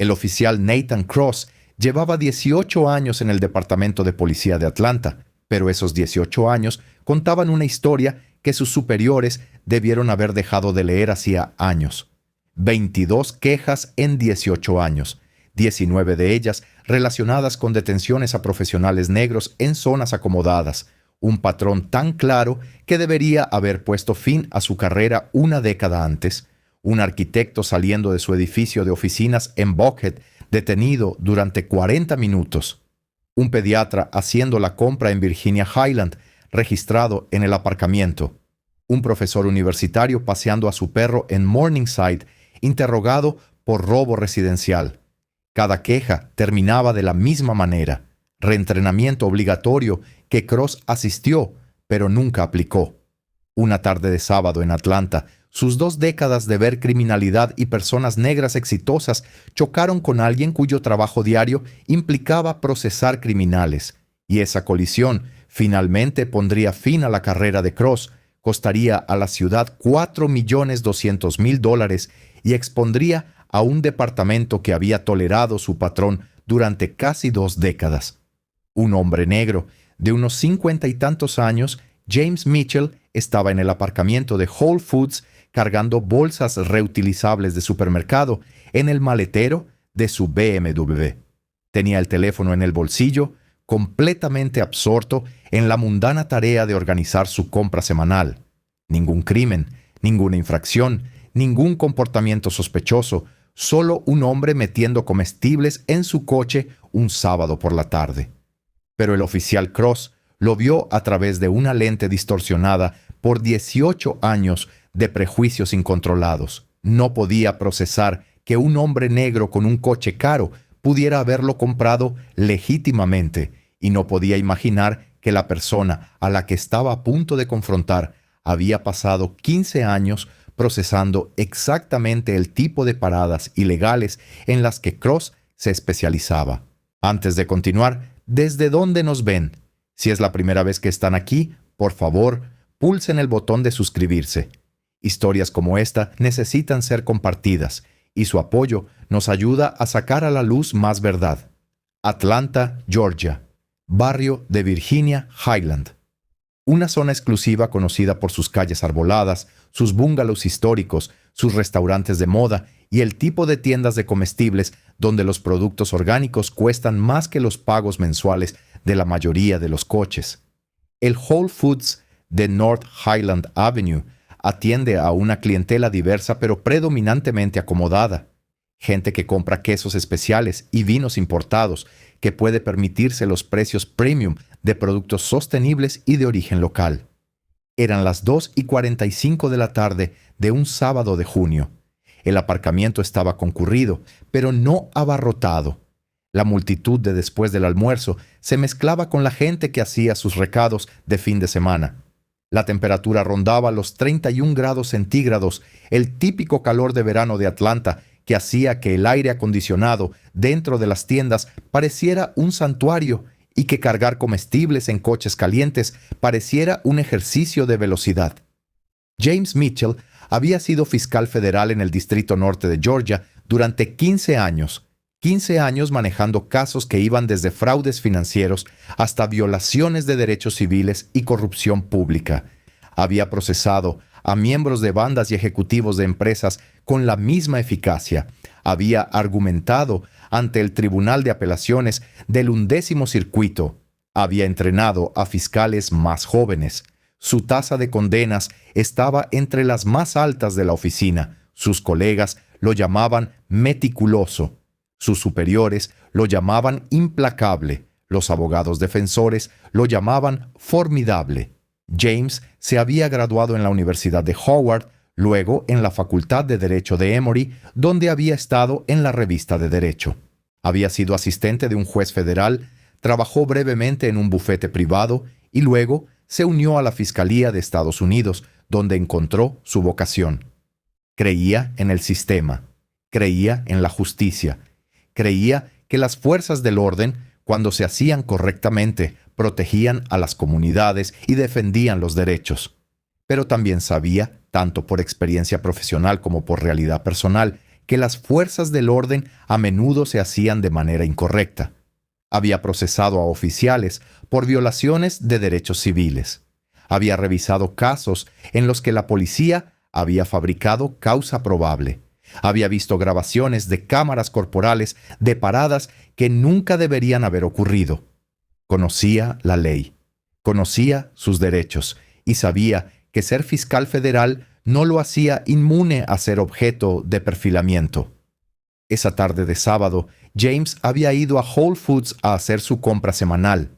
El oficial Nathan Cross llevaba 18 años en el Departamento de Policía de Atlanta, pero esos 18 años contaban una historia que sus superiores debieron haber dejado de leer hacía años. 22 quejas en 18 años, 19 de ellas relacionadas con detenciones a profesionales negros en zonas acomodadas, un patrón tan claro que debería haber puesto fin a su carrera una década antes, un arquitecto saliendo de su edificio de oficinas en Buckhead detenido durante 40 minutos, un pediatra haciendo la compra en Virginia Highland registrado en el aparcamiento, un profesor universitario paseando a su perro en Morningside interrogado por robo residencial. Cada queja terminaba de la misma manera: reentrenamiento obligatorio que Cross asistió, pero nunca aplicó. Una tarde de sábado en Atlanta, sus 2 décadas de ver criminalidad y personas negras exitosas chocaron con alguien cuyo trabajo diario implicaba procesar criminales, y esa colisión finalmente pondría fin a la carrera de Cross, costaría a la ciudad $4.200.000 y expondría a un departamento que había tolerado su patrón durante casi 2 décadas. Un hombre negro de unos 50 y tantos años, James Mitchell, estaba en el aparcamiento de Whole Foods cargando bolsas reutilizables de supermercado en el maletero de su BMW. Tenía el teléfono en el bolsillo, completamente absorto en la mundana tarea de organizar su compra semanal. Ningún crimen, ninguna infracción, ningún comportamiento sospechoso, solo un hombre metiendo comestibles en su coche un sábado por la tarde. Pero el oficial Cross lo vio a través de una lente distorsionada por 18 años de prejuicios incontrolados. No podía procesar que un hombre negro con un coche caro pudiera haberlo comprado legítimamente, y no podía imaginar que la persona a la que estaba a punto de confrontar había pasado 15 años procesando exactamente el tipo de paradas ilegales en las que Cross se especializaba. Antes de continuar, ¿desde dónde nos ven? Si es la primera vez que están aquí, por favor, pulsen el botón de suscribirse. Historias como esta necesitan ser compartidas, y su apoyo nos ayuda a sacar a la luz más verdad. Atlanta, Georgia, barrio de Virginia Highland. Una zona exclusiva conocida por sus calles arboladas, sus bungalows históricos, sus restaurantes de moda y el tipo de tiendas de comestibles donde los productos orgánicos cuestan más que los pagos mensuales de la mayoría de los coches. El Whole Foods de North Highland Avenue atiende a una clientela diversa pero predominantemente acomodada. Gente que compra quesos especiales y vinos importados, que puede permitirse los precios premium de productos sostenibles y de origen local. Eran las 2:45 de la tarde de un sábado de junio. El aparcamiento estaba concurrido, pero no abarrotado. La multitud de después del almuerzo se mezclaba con la gente que hacía sus recados de fin de semana. La temperatura rondaba los 31 grados centígrados, el típico calor de verano de Atlanta, que hacía que el aire acondicionado dentro de las tiendas pareciera un santuario y que cargar comestibles en coches calientes pareciera un ejercicio de velocidad. James Mitchell había sido fiscal federal en el Distrito Norte de Georgia durante 15 años manejando casos que iban desde fraudes financieros hasta violaciones de derechos civiles y corrupción pública. Había procesado a miembros de bandas y ejecutivos de empresas con la misma eficacia. Había argumentado ante el Tribunal de Apelaciones del 11º Circuito. Había entrenado a fiscales más jóvenes. Su tasa de condenas estaba entre las más altas de la oficina. Sus colegas lo llamaban meticuloso. Sus superiores lo llamaban implacable. Los abogados defensores lo llamaban formidable. James se había graduado en la Universidad de Howard, luego en la Facultad de Derecho de Emory, donde había estado en la revista de Derecho. Había sido asistente de un juez federal, trabajó brevemente en un bufete privado y luego se unió a la Fiscalía de Estados Unidos, donde encontró su vocación. Creía en el sistema, creía en la justicia, creía que las fuerzas del orden, cuando se hacían correctamente, protegían a las comunidades y defendían los derechos. Pero también sabía, tanto por experiencia profesional como por realidad personal, que las fuerzas del orden a menudo se hacían de manera incorrecta. Había procesado a oficiales por violaciones de derechos civiles. Había revisado casos en los que la policía había fabricado causa probable. Había visto grabaciones de cámaras corporales de paradas que nunca deberían haber ocurrido. Conocía la ley, conocía sus derechos y sabía que ser fiscal federal no lo hacía inmune a ser objeto de perfilamiento. Esa tarde de sábado, James había ido a Whole Foods a hacer su compra semanal.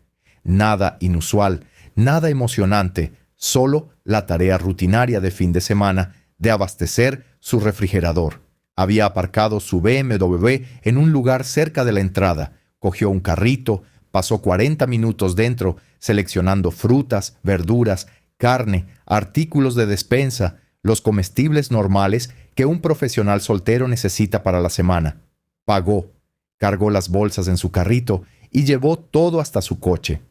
Nada inusual, nada emocionante, solo la tarea rutinaria de fin de semana de abastecer su refrigerador. Había aparcado su BMW en un lugar cerca de la entrada, cogió un carrito, pasó 40 minutos dentro seleccionando frutas, verduras, carne, artículos de despensa, los comestibles normales que un profesional soltero necesita para la semana. Pagó, cargó las bolsas en su carrito y llevó todo hasta su coche.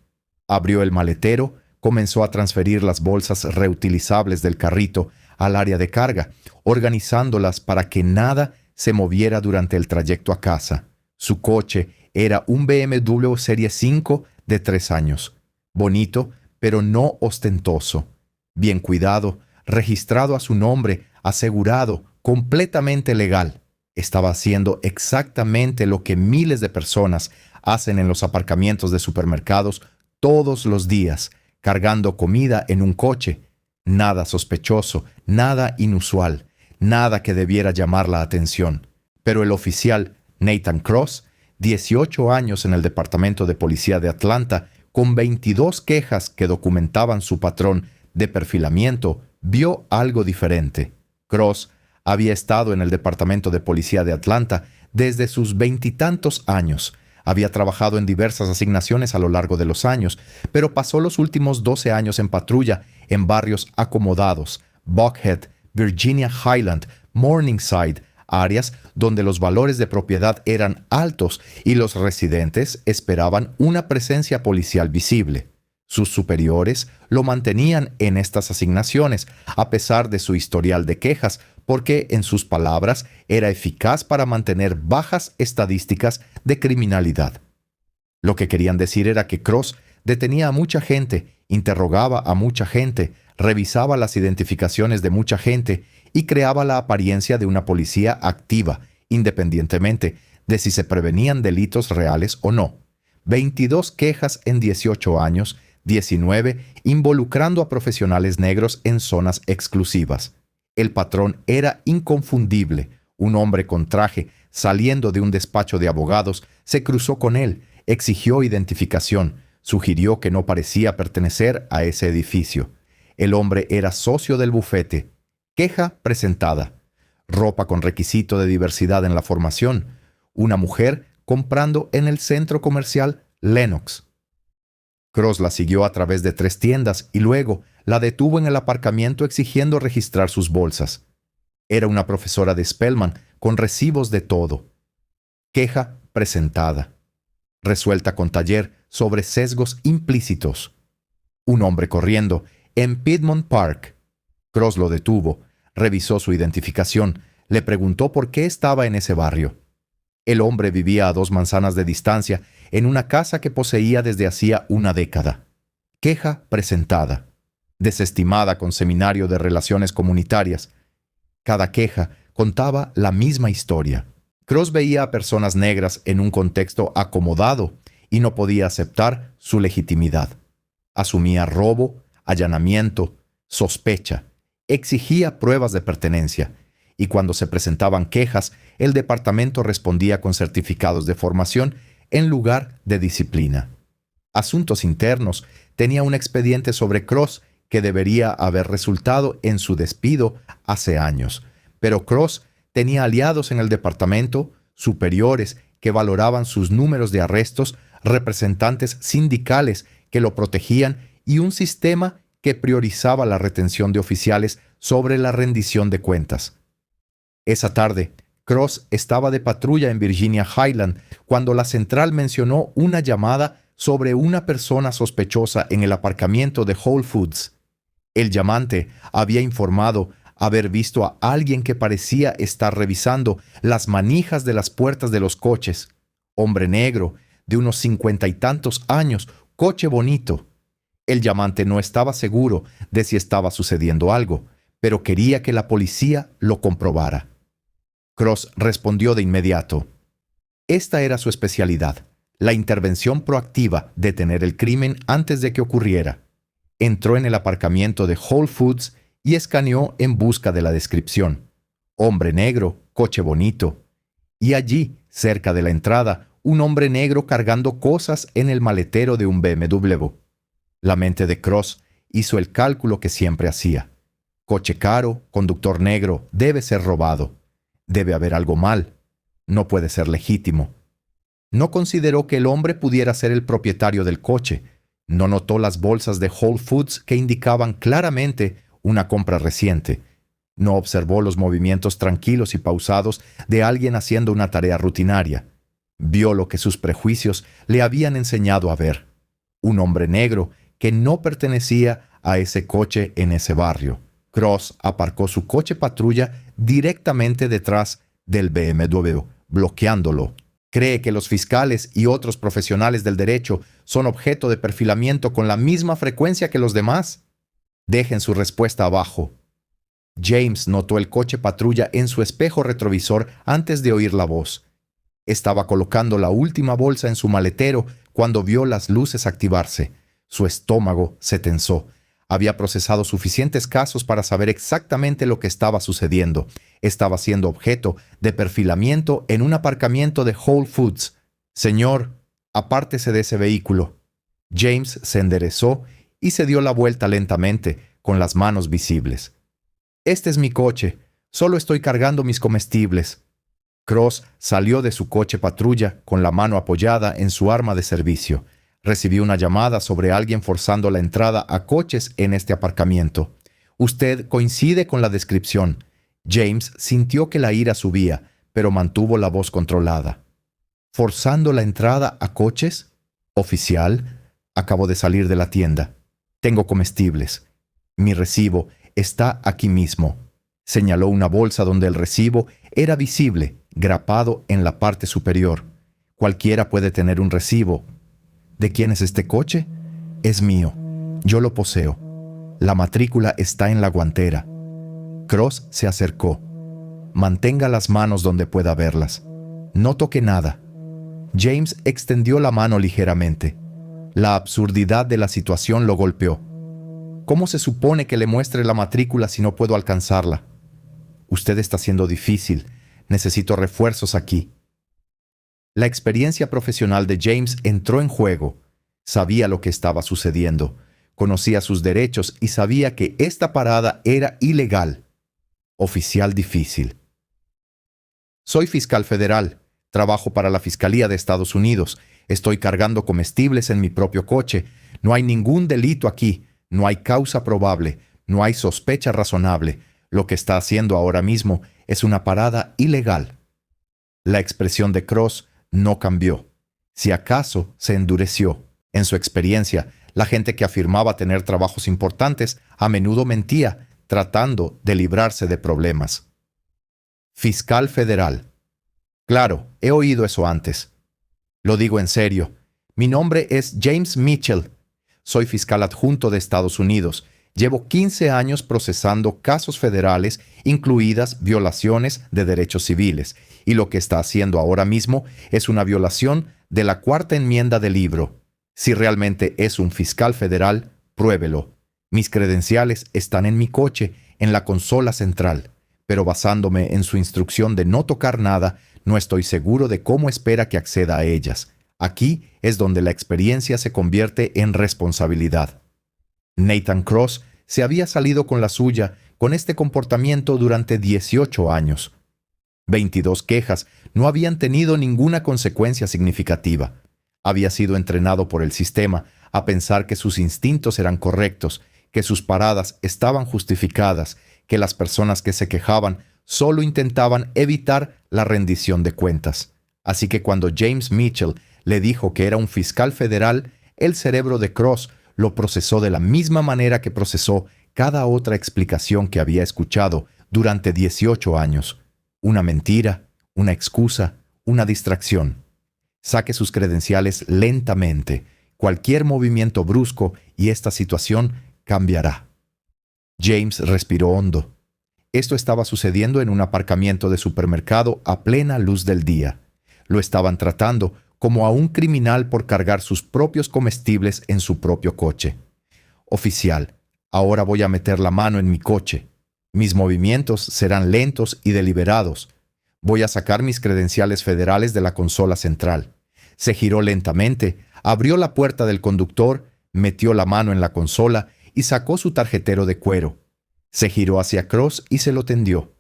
Abrió el maletero, comenzó a transferir las bolsas reutilizables del carrito al área de carga, organizándolas para que nada se moviera durante el trayecto a casa. Su coche era un BMW Serie 5 de 3 años. Bonito, pero no ostentoso. Bien cuidado, registrado a su nombre, asegurado, completamente legal. Estaba haciendo exactamente lo que miles de personas hacen en los aparcamientos de supermercados todos los días, cargando comida en un coche. Nada sospechoso, nada inusual, nada que debiera llamar la atención. Pero el oficial Nathan Cross, 18 años en el Departamento de Policía de Atlanta, con 22 quejas que documentaban su patrón de perfilamiento, vio algo diferente. Cross había estado en el Departamento de Policía de Atlanta desde sus 20 y tantos años. Había trabajado en diversas asignaciones a lo largo de los años, pero pasó los últimos 12 años en patrulla en barrios acomodados, Buckhead, Virginia Highland, Morningside, áreas donde los valores de propiedad eran altos y los residentes esperaban una presencia policial visible. Sus superiores lo mantenían en estas asignaciones, a pesar de su historial de quejas, porque, en sus palabras, era eficaz para mantener bajas estadísticas de criminalidad. Lo que querían decir era que Cross detenía a mucha gente, interrogaba a mucha gente, revisaba las identificaciones de mucha gente y creaba la apariencia de una policía activa, independientemente de si se prevenían delitos reales o no. 22 quejas en 18 años, 19 involucrando a profesionales negros en zonas exclusivas. El patrón era inconfundible. Un hombre con traje, saliendo de un despacho de abogados, se cruzó con él, exigió identificación, sugirió que no parecía pertenecer a ese edificio. El hombre era socio del bufete. Queja presentada. Ropa con requisito de diversidad en la formación. Una mujer comprando en el centro comercial Lenox. Cross la siguió a través de 3 tiendas y luego la detuvo en el aparcamiento exigiendo registrar sus bolsas. Era una profesora de Spelman con recibos de todo. Queja presentada. Resuelta con taller sobre sesgos implícitos. Un hombre corriendo en Piedmont Park. Cross lo detuvo, revisó su identificación, le preguntó por qué estaba en ese barrio. El hombre vivía a 2 manzanas de distancia en una casa que poseía desde hacía una década. Queja presentada. Desestimada con seminario de relaciones comunitarias. Cada queja contaba la misma historia. Cross veía a personas negras en un contexto acomodado y no podía aceptar su legitimidad. Asumía robo, allanamiento, sospecha. Exigía pruebas de pertenencia. Y cuando se presentaban quejas, el departamento respondía con certificados de formación en lugar de disciplina. Asuntos Internos tenía un expediente sobre Cross que debería haber resultado en su despido hace años. Pero Cross tenía aliados en el departamento, superiores que valoraban sus números de arrestos, representantes sindicales que lo protegían y un sistema que priorizaba la retención de oficiales sobre la rendición de cuentas. Esa tarde, Cross estaba de patrulla en Virginia Highland cuando la central mencionó una llamada sobre una persona sospechosa en el aparcamiento de Whole Foods. El llamante había informado haber visto a alguien que parecía estar revisando las manijas de las puertas de los coches. Hombre negro, de unos 50 y tantos años, coche bonito. El llamante no estaba seguro de si estaba sucediendo algo, pero quería que la policía lo comprobara. Cross respondió de inmediato. Esta era su especialidad, la intervención proactiva, detener el crimen antes de que ocurriera. Entró en el aparcamiento de Whole Foods y escaneó en busca de la descripción. Hombre negro, coche bonito. Y allí, cerca de la entrada, un hombre negro cargando cosas en el maletero de un BMW. La mente de Cross hizo el cálculo que siempre hacía. Coche caro, conductor negro, debe ser robado. Debe haber algo mal. No puede ser legítimo. No consideró que el hombre pudiera ser el propietario del coche. No notó las bolsas de Whole Foods que indicaban claramente una compra reciente. No observó los movimientos tranquilos y pausados de alguien haciendo una tarea rutinaria. Vio lo que sus prejuicios le habían enseñado a ver. Un hombre negro que no pertenecía a ese coche en ese barrio. Cross aparcó su coche patrulla directamente detrás del BMW, bloqueándolo. ¿Cree que los fiscales y otros profesionales del derecho son objeto de perfilamiento con la misma frecuencia que los demás? Dejen su respuesta abajo. James notó el coche patrulla en su espejo retrovisor antes de oír la voz. Estaba colocando la última bolsa en su maletero cuando vio las luces activarse. Su estómago se tensó. Había procesado suficientes casos para saber exactamente lo que estaba sucediendo. Estaba siendo objeto de perfilamiento en un aparcamiento de Whole Foods. Señor, apártese de ese vehículo. James se enderezó y se dio la vuelta lentamente, con las manos visibles. Este es mi coche. Solo estoy cargando mis comestibles. Cross salió de su coche patrulla con la mano apoyada en su arma de servicio. Recibió una llamada sobre alguien forzando la entrada a coches en este aparcamiento. Usted coincide con la descripción. James sintió que la ira subía, pero mantuvo la voz controlada. ¿Forzando la entrada a coches? Oficial, acabo de salir de la tienda. Tengo comestibles. Mi recibo está aquí mismo. Señaló una bolsa donde el recibo era visible, grapado en la parte superior. Cualquiera puede tener un recibo. ¿De quién es este coche? Es mío. Yo lo poseo. La matrícula está en la guantera. Cross se acercó. Mantenga las manos donde pueda verlas. No toque nada. James extendió la mano ligeramente. La absurdidad de la situación lo golpeó. ¿Cómo se supone que le muestre la matrícula si no puedo alcanzarla? Usted está siendo difícil. Necesito refuerzos aquí. La experiencia profesional de James entró en juego. Sabía lo que estaba sucediendo. Conocía sus derechos y sabía que esta parada era ilegal. Oficial difícil. Soy fiscal federal. Trabajo para la Fiscalía de Estados Unidos. Estoy cargando comestibles en mi propio coche. No hay ningún delito aquí. No hay causa probable. No hay sospecha razonable. Lo que está haciendo ahora mismo es una parada ilegal. La expresión de Cross no cambió. Si acaso, se endureció. En su experiencia, la gente que afirmaba tener trabajos importantes a menudo mentía, tratando de librarse de problemas. Fiscal federal. Claro, he oído eso antes. Lo digo en serio. Mi nombre es James Mitchell. Soy fiscal adjunto de Estados Unidos. Llevo 15 años procesando casos federales, incluidas violaciones de derechos civiles, y lo que está haciendo ahora mismo es una violación de la cuarta enmienda del libro. Si realmente es un fiscal federal, pruébelo. Mis credenciales están en mi coche, en la consola central, pero basándome en su instrucción de no tocar nada, no estoy seguro de cómo espera que acceda a ellas. Aquí es donde la experiencia se convierte en responsabilidad. Nathan Cross se había salido con la suya con este comportamiento durante 18 años. 22 quejas no habían tenido ninguna consecuencia significativa. Había sido entrenado por el sistema a pensar que sus instintos eran correctos, que sus paradas estaban justificadas, que las personas que se quejaban solo intentaban evitar la rendición de cuentas. Así que cuando James Mitchell le dijo que era un fiscal federal, el cerebro de Cross lo procesó de la misma manera que procesó cada otra explicación que había escuchado durante 18 años. Una mentira, una excusa, una distracción. Saque sus credenciales lentamente. Cualquier movimiento brusco y esta situación cambiará. James respiró hondo. Esto estaba sucediendo en un aparcamiento de supermercado a plena luz del día. Lo estaban tratando como a un criminal por cargar sus propios comestibles en su propio coche. Oficial, ahora voy a meter la mano en mi coche. Mis movimientos serán lentos y deliberados. Voy a sacar mis credenciales federales de la consola central. Se giró lentamente, abrió la puerta del conductor, metió la mano en la consola y sacó su tarjetero de cuero. Se giró hacia Cross y se lo tendió.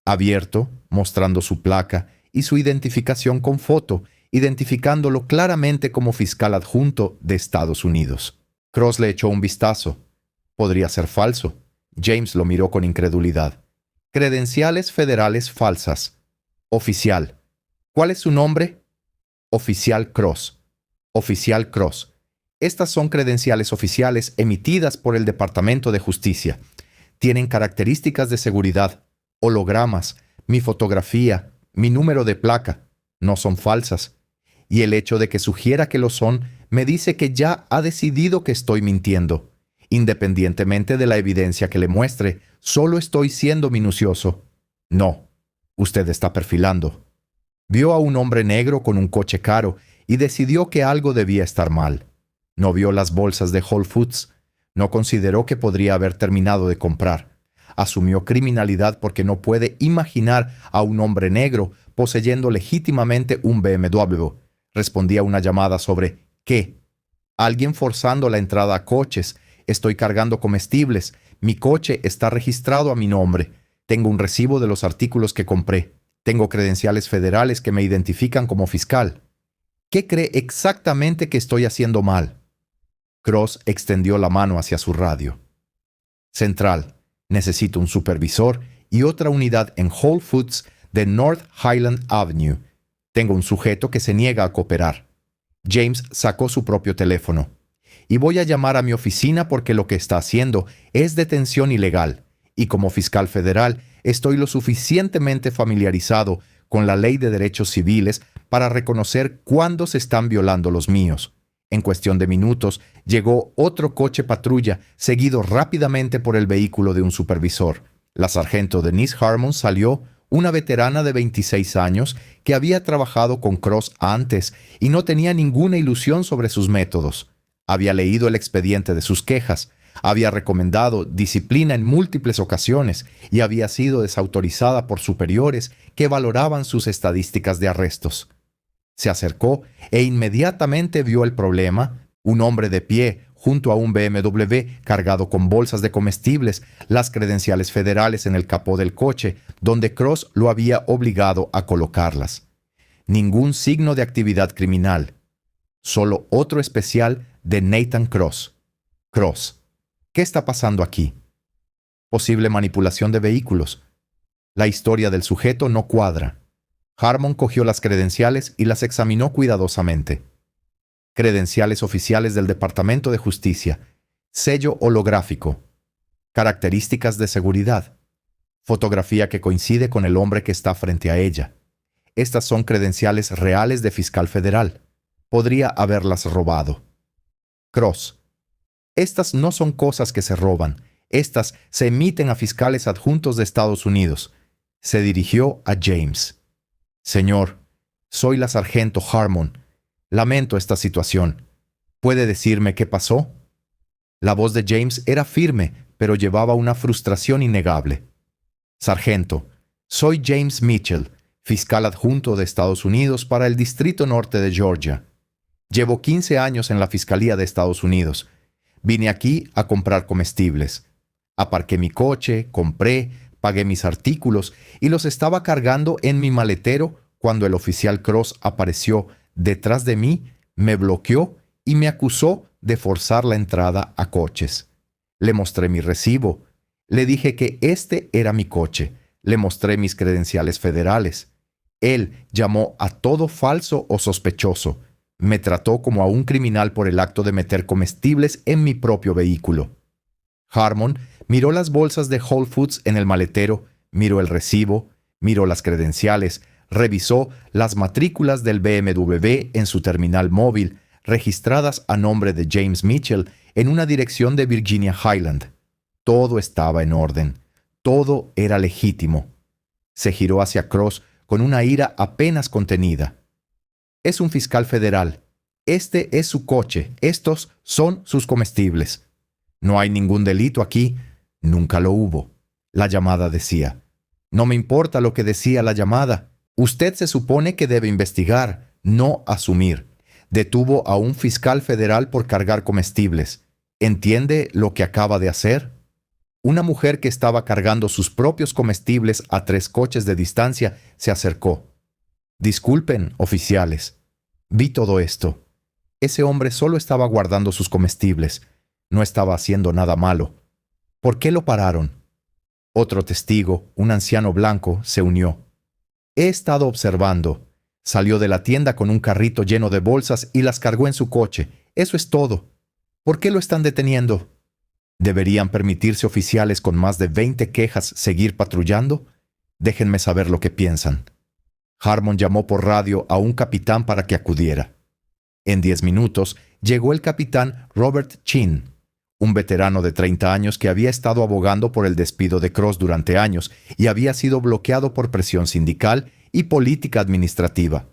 Abierto, mostrando su placa y su identificación con foto, identificándolo claramente como fiscal adjunto de Estados Unidos. Cross le echó un vistazo. Podría ser falso. James lo miró con incredulidad. Credenciales federales falsas. Oficial. ¿Cuál es su nombre? Oficial Cross. Oficial Cross. Estas son credenciales oficiales emitidas por el Departamento de Justicia. Tienen características de seguridad, hologramas, mi fotografía, mi número de placa. No son falsas. Y el hecho de que sugiera que lo son me dice que ya ha decidido que estoy mintiendo. Independientemente de la evidencia que le muestre, solo estoy siendo minucioso. No, usted está perfilando. Vio a un hombre negro con un coche caro y decidió que algo debía estar mal. No vio las bolsas de Whole Foods. No consideró que podría haber terminado de comprar. Asumió criminalidad porque no puede imaginar a un hombre negro poseyendo legítimamente un BMW. Respondía a una llamada sobre ¿qué? Alguien forzando la entrada a coches. Estoy cargando comestibles. Mi coche está registrado a mi nombre. Tengo un recibo de los artículos que compré. Tengo credenciales federales que me identifican como fiscal. ¿Qué cree exactamente que estoy haciendo mal? Cross extendió la mano hacia su radio. Central, necesito un supervisor y otra unidad en Whole Foods de North Highland Avenue. Tengo un sujeto que se niega a cooperar. James sacó su propio teléfono. Y voy a llamar a mi oficina porque lo que está haciendo es detención ilegal. Y como fiscal federal, estoy lo suficientemente familiarizado con la ley de derechos civiles para reconocer cuándo se están violando los míos. En cuestión de minutos, llegó otro coche patrulla, seguido rápidamente por el vehículo de un supervisor. La sargento Denise Harmon salió, una veterana de 26 años que había trabajado con Cross antes y no tenía ninguna ilusión sobre sus métodos. Había leído el expediente de sus quejas, había recomendado disciplina en múltiples ocasiones y había sido desautorizada por superiores que valoraban sus estadísticas de arrestos. Se acercó e inmediatamente vio el problema: un hombre de pie junto a un BMW cargado con bolsas de comestibles, las credenciales federales en el capó del coche, donde Cross lo había obligado a colocarlas. Ningún signo de actividad criminal. Solo otro especial de Nathan Cross. Cross. ¿Qué está pasando aquí? Posible manipulación de vehículos. La historia del sujeto no cuadra. Harmon cogió las credenciales y las examinó cuidadosamente. Credenciales oficiales del Departamento de Justicia. Sello holográfico. Características de seguridad. Fotografía que coincide con el hombre que está frente a ella. Estas son credenciales reales de fiscal federal. Podría haberlas robado. Cross. Estas no son cosas que se roban. Estas se emiten a fiscales adjuntos de Estados Unidos. Se dirigió a James. Señor, soy la sargento Harmon. Lamento esta situación. ¿Puede decirme qué pasó? La voz de James era firme, pero llevaba una frustración innegable. Sargento, soy James Mitchell, fiscal adjunto de Estados Unidos para el Distrito Norte de Georgia. Llevo 15 años en la Fiscalía de Estados Unidos. Vine aquí a comprar comestibles. Aparqué mi coche, compré, pagué mis artículos y los estaba cargando en mi maletero cuando el oficial Cross apareció detrás de mí, me bloqueó y me acusó de forzar la entrada a coches. Le mostré mi recibo. Le dije que este era mi coche. Le mostré mis credenciales federales. Él llamó a todo falso o sospechoso. Me trató como a un criminal por el acto de meter comestibles en mi propio vehículo. Harmon miró las bolsas de Whole Foods en el maletero, miró el recibo, miró las credenciales, revisó las matrículas del BMW en su terminal móvil, registradas a nombre de James Mitchell en una dirección de Virginia Highland. Todo estaba en orden. Todo era legítimo. Se giró hacia Cross con una ira apenas contenida. Es un fiscal federal. Este es su coche. Estos son sus comestibles. No hay ningún delito aquí. Nunca lo hubo. La llamada decía. No me importa lo que decía la llamada. Usted se supone que debe investigar, no asumir. Detuvo a un fiscal federal por cargar comestibles. ¿Entiende lo que acaba de hacer? Una mujer que estaba cargando sus propios comestibles a 3 coches de distancia se acercó. Disculpen, oficiales. Vi todo esto. Ese hombre solo estaba guardando sus comestibles. No estaba haciendo nada malo. ¿Por qué lo pararon? Otro testigo, un anciano blanco, se unió. He estado observando. Salió de la tienda con un carrito lleno de bolsas y las cargó en su coche. Eso es todo. ¿Por qué lo están deteniendo? ¿Deberían permitirse oficiales con más de 20 quejas seguir patrullando? Déjenme saber lo que piensan. Harmon llamó por radio a un capitán para que acudiera. En 10 minutos llegó el capitán Robert Chin, un veterano de 30 años que había estado abogando por el despido de Cross durante años y había sido bloqueado por presión sindical y política administrativa.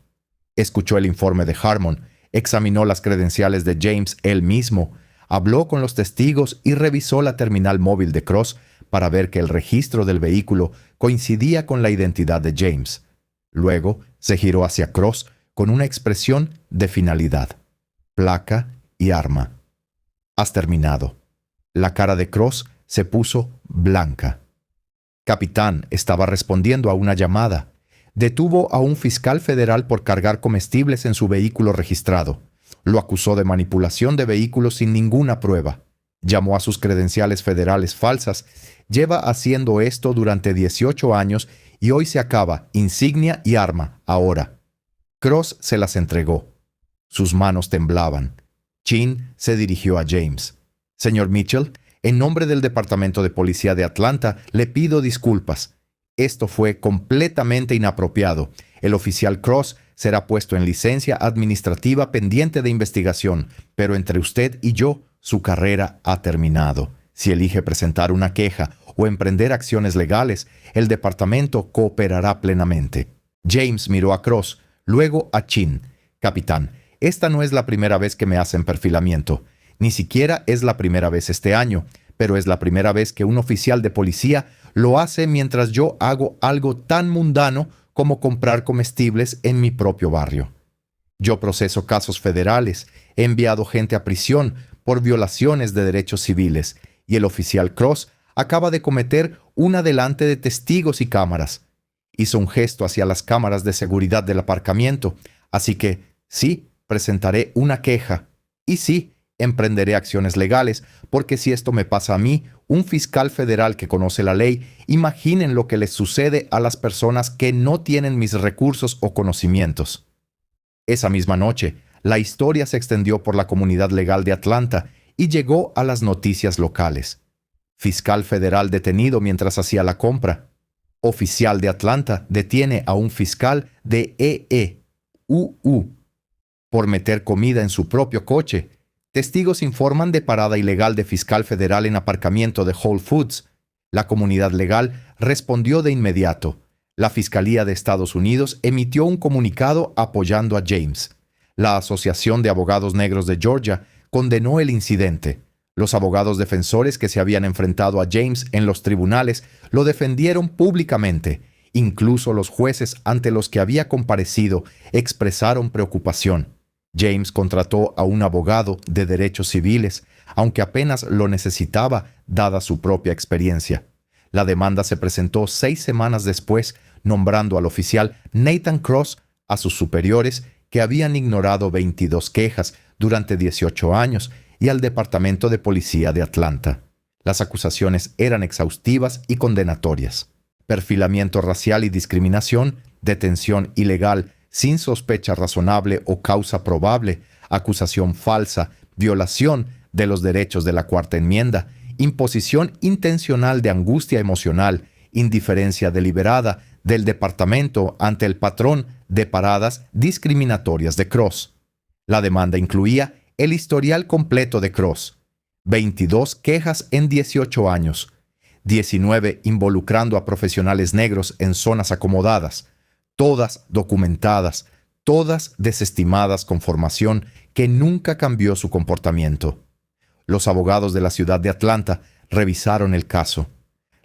Escuchó el informe de Harmon, examinó las credenciales de James él mismo, habló con los testigos y revisó la terminal móvil de Cross para ver que el registro del vehículo coincidía con la identidad de James. Luego se giró hacia Cross con una expresión de finalidad, placa y arma. Has terminado. La cara de Cross se puso blanca. Capitán estaba respondiendo a una llamada. Detuvo a un fiscal federal por cargar comestibles en su vehículo registrado. Lo acusó de manipulación de vehículos sin ninguna prueba. Llamó a sus credenciales federales falsas. Lleva haciendo esto durante 18 años y hoy se acaba, insignia y arma, ahora. Cross se las entregó. Sus manos temblaban. Chin se dirigió a James. Señor Mitchell, en nombre del Departamento de Policía de Atlanta, le pido disculpas. Esto fue completamente inapropiado. El oficial Cross será puesto en licencia administrativa pendiente de investigación, pero entre usted y yo, su carrera ha terminado. Si elige presentar una queja o emprender acciones legales, el departamento cooperará plenamente. James miró a Cross, luego a Chin. Capitán, esta no es la primera vez que me hacen perfilamiento. Ni siquiera es la primera vez este año, pero es la primera vez que un oficial de policía lo hace mientras yo hago algo tan mundano como comprar comestibles en mi propio barrio. Yo proceso casos federales, he enviado gente a prisión por violaciones de derechos civiles, y el oficial Cross acaba de cometer una delante de testigos y cámaras. Hizo un gesto hacia las cámaras de seguridad del aparcamiento, así que sí, presentaré una queja, y sí, emprenderé acciones legales, porque si esto me pasa a mí, un fiscal federal que conoce la ley, imaginen lo que les sucede a las personas que no tienen mis recursos o conocimientos. Esa misma noche, la historia se extendió por la comunidad legal de Atlanta y llegó a las noticias locales. Fiscal federal detenido mientras hacía la compra. Oficial de Atlanta detiene a un fiscal de EEUU por meter comida en su propio coche. Testigos informan de parada ilegal de fiscal federal en aparcamiento de Whole Foods. La comunidad legal respondió de inmediato. La Fiscalía de Estados Unidos emitió un comunicado apoyando a James. La Asociación de Abogados Negros de Georgia condenó el incidente. Los abogados defensores que se habían enfrentado a James en los tribunales lo defendieron públicamente. Incluso los jueces ante los que había comparecido expresaron preocupación. James contrató a un abogado de derechos civiles, aunque apenas lo necesitaba, dada su propia experiencia. La demanda se presentó 6 semanas después, nombrando al oficial Nathan Cross a sus superiores, que habían ignorado 22 quejas durante 18 años, y al Departamento de Policía de Atlanta. Las acusaciones eran exhaustivas y condenatorias. Perfilamiento racial y discriminación, detención ilegal sin sospecha razonable o causa probable, acusación falsa, violación de los derechos de la Cuarta Enmienda, imposición intencional de angustia emocional, indiferencia deliberada del departamento ante el patrón de paradas discriminatorias de Cross. La demanda incluía el historial completo de Cross: 22 quejas en 18 años, 19 involucrando a profesionales negros en zonas acomodadas, todas documentadas, todas desestimadas con formación que nunca cambió su comportamiento. Los abogados de la ciudad de Atlanta revisaron el caso.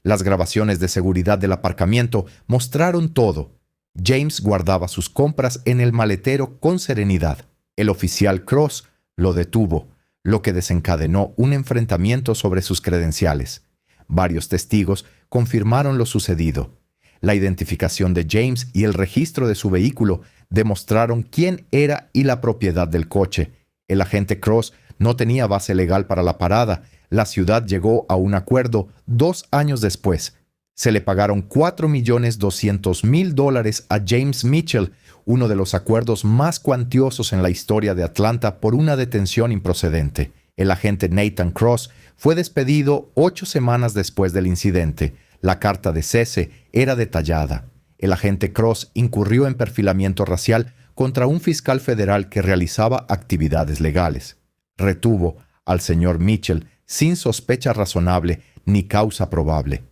Las grabaciones de seguridad del aparcamiento mostraron todo. James guardaba sus compras en el maletero con serenidad. El oficial Cross lo detuvo, lo que desencadenó un enfrentamiento sobre sus credenciales. Varios testigos confirmaron lo sucedido. La identificación de James y el registro de su vehículo demostraron quién era y la propiedad del coche. El agente Cross no tenía base legal para la parada. La ciudad llegó a un acuerdo 2 años después. Se le pagaron $4.200.000 a James Mitchell, uno de los acuerdos más cuantiosos en la historia de Atlanta por una detención improcedente. El agente Nathan Cross fue despedido 8 semanas después del incidente. La carta de cese era detallada. El agente Cross incurrió en perfilamiento racial contra un fiscal federal que realizaba actividades legales. Retuvo al señor Mitchell sin sospecha razonable ni causa probable.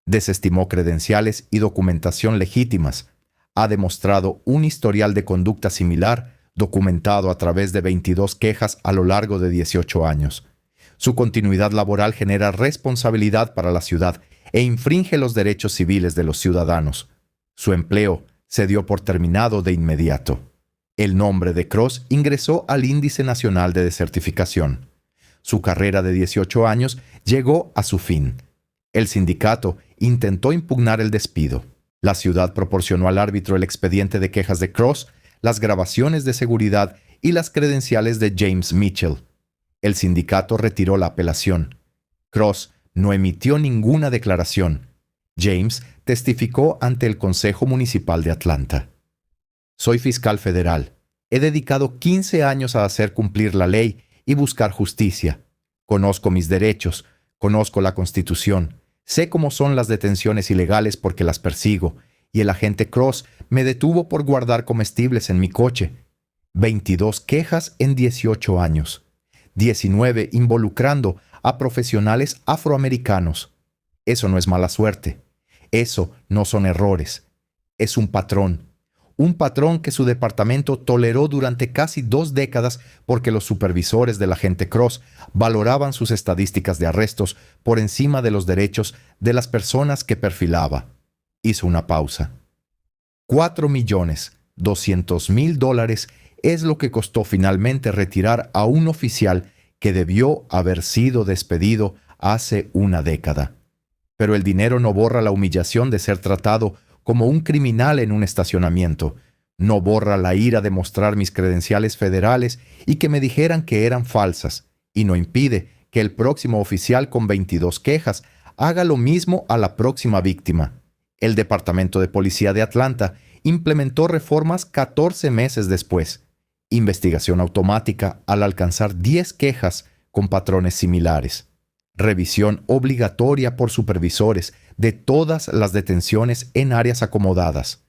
Desestimó credenciales y documentación legítimas. Ha demostrado un historial de conducta similar, documentado a través de 22 quejas a lo largo de 18 años. Su continuidad laboral genera responsabilidad para la ciudad e infringe los derechos civiles de los ciudadanos. Su empleo se dio por terminado de inmediato. El nombre de Cross ingresó al Índice Nacional de Desertificación. Su carrera de 18 años llegó a su fin. El sindicato intentó impugnar el despido. La ciudad proporcionó al árbitro el expediente de quejas de Cross, las grabaciones de seguridad y las credenciales de James Mitchell. El sindicato retiró la apelación. Cross no emitió ninguna declaración. James testificó ante el Consejo Municipal de Atlanta. Soy fiscal federal. He dedicado 15 años a hacer cumplir la ley y buscar justicia. Conozco mis derechos, conozco la Constitución, sé cómo son las detenciones ilegales porque las persigo, y el agente Cross me detuvo por guardar comestibles en mi coche. 22 quejas en 18 años. 19 involucrando a profesionales afroamericanos. Eso no es mala suerte. Eso no son errores. Es un patrón. Un patrón que su departamento toleró durante casi 2 décadas porque los supervisores del agente Cross valoraban sus estadísticas de arrestos por encima de los derechos de las personas que perfilaba. Hizo una pausa. $4.200.000 es lo que costó finalmente retirar a un oficial que debió haber sido despedido hace una década. Pero el dinero no borra la humillación de ser tratado como un criminal en un estacionamiento. No borra la ira de mostrar mis credenciales federales y que me dijeran que eran falsas, y no impide que el próximo oficial con 22 quejas haga lo mismo a la próxima víctima. El Departamento de Policía de Atlanta implementó reformas 14 meses después. Investigación automática al alcanzar 10 quejas con patrones similares. Revisión obligatoria por supervisores de todas las detenciones en áreas acomodadas.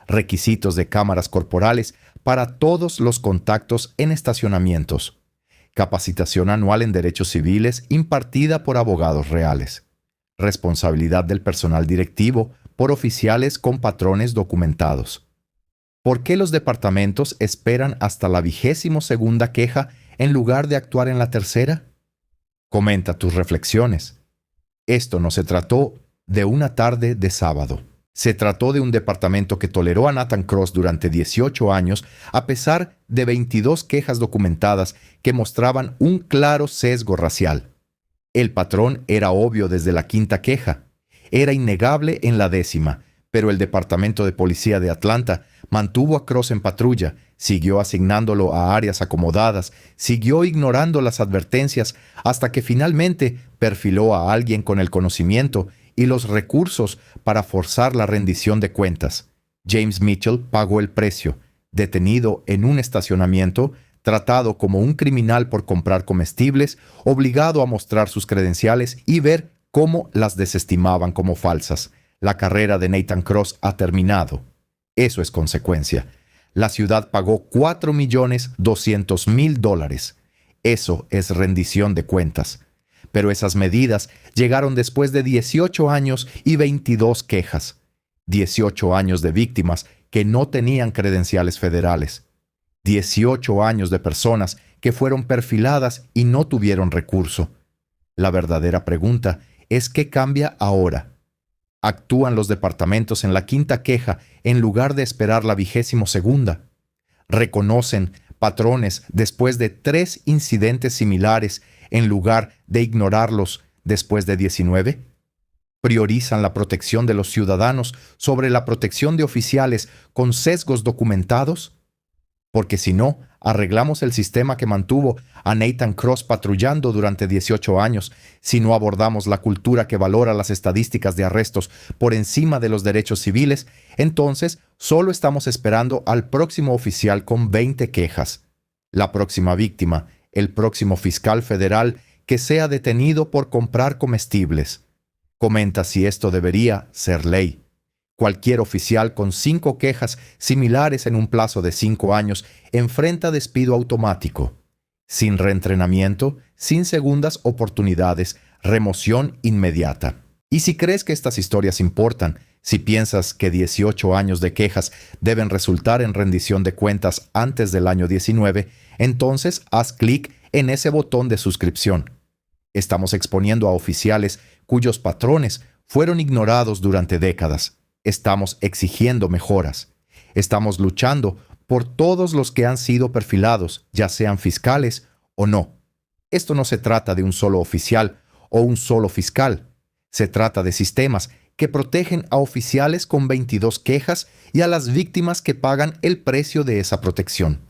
Requisitos de cámaras corporales para todos los contactos en estacionamientos. Capacitación anual en derechos civiles impartida por abogados reales. Responsabilidad del personal directivo por oficiales con patrones documentados. ¿Por qué los departamentos esperan hasta la 22ª queja en lugar de actuar en la tercera? Comenta tus reflexiones. Esto no se trató de una tarde de sábado. Se trató de un departamento que toleró a Nathan Cross durante 18 años a pesar de 22 quejas documentadas que mostraban un claro sesgo racial. El patrón era obvio desde la 5ª queja. Era innegable en la 10ª, pero el Departamento de Policía de Atlanta mantuvo a Cross en patrulla, siguió asignándolo a áreas acomodadas, siguió ignorando las advertencias hasta que finalmente perfiló a alguien con el conocimiento y los recursos para forzar la rendición de cuentas. James Mitchell pagó el precio, detenido en un estacionamiento tratado como un criminal por comprar comestibles, obligado a mostrar sus credenciales y ver cómo las desestimaban como falsas. La carrera de Nathan Cross ha terminado. Eso es consecuencia. La ciudad pagó $4.200.000. Eso es rendición de cuentas. Pero esas medidas llegaron después de 18 años y 22 quejas. 18 años de víctimas que no tenían credenciales federales. 18 años de personas que fueron perfiladas y no tuvieron recurso. La verdadera pregunta es ¿qué cambia ahora? ¿Actúan los departamentos en la quinta queja en lugar de esperar la 22ª? ¿Reconocen patrones después de 3 incidentes similares en lugar de ignorarlos después de 19? ¿Priorizan la protección de los ciudadanos sobre la protección de oficiales con sesgos documentados? Porque si no, arreglamos el sistema que mantuvo a Nathan Cross patrullando durante 18 años, si no abordamos la cultura que valora las estadísticas de arrestos por encima de los derechos civiles, entonces solo estamos esperando al próximo oficial con 20 quejas. La próxima víctima, el próximo fiscal federal que sea detenido por comprar comestibles. Comenta si esto debería ser ley. Cualquier oficial con 5 quejas similares en un plazo de 5 años enfrenta despido automático, sin reentrenamiento, sin segundas oportunidades, remoción inmediata. Y si crees que estas historias importan, si piensas que 18 años de quejas deben resultar en rendición de cuentas antes del año 19, entonces haz clic en ese botón de suscripción. Estamos exponiendo a oficiales cuyos patrones fueron ignorados durante décadas. Estamos exigiendo mejoras. Estamos luchando por todos los que han sido perfilados, ya sean fiscales o no. Esto no se trata de un solo oficial o un solo fiscal. Se trata de sistemas que protegen a oficiales con 22 quejas y a las víctimas que pagan el precio de esa protección.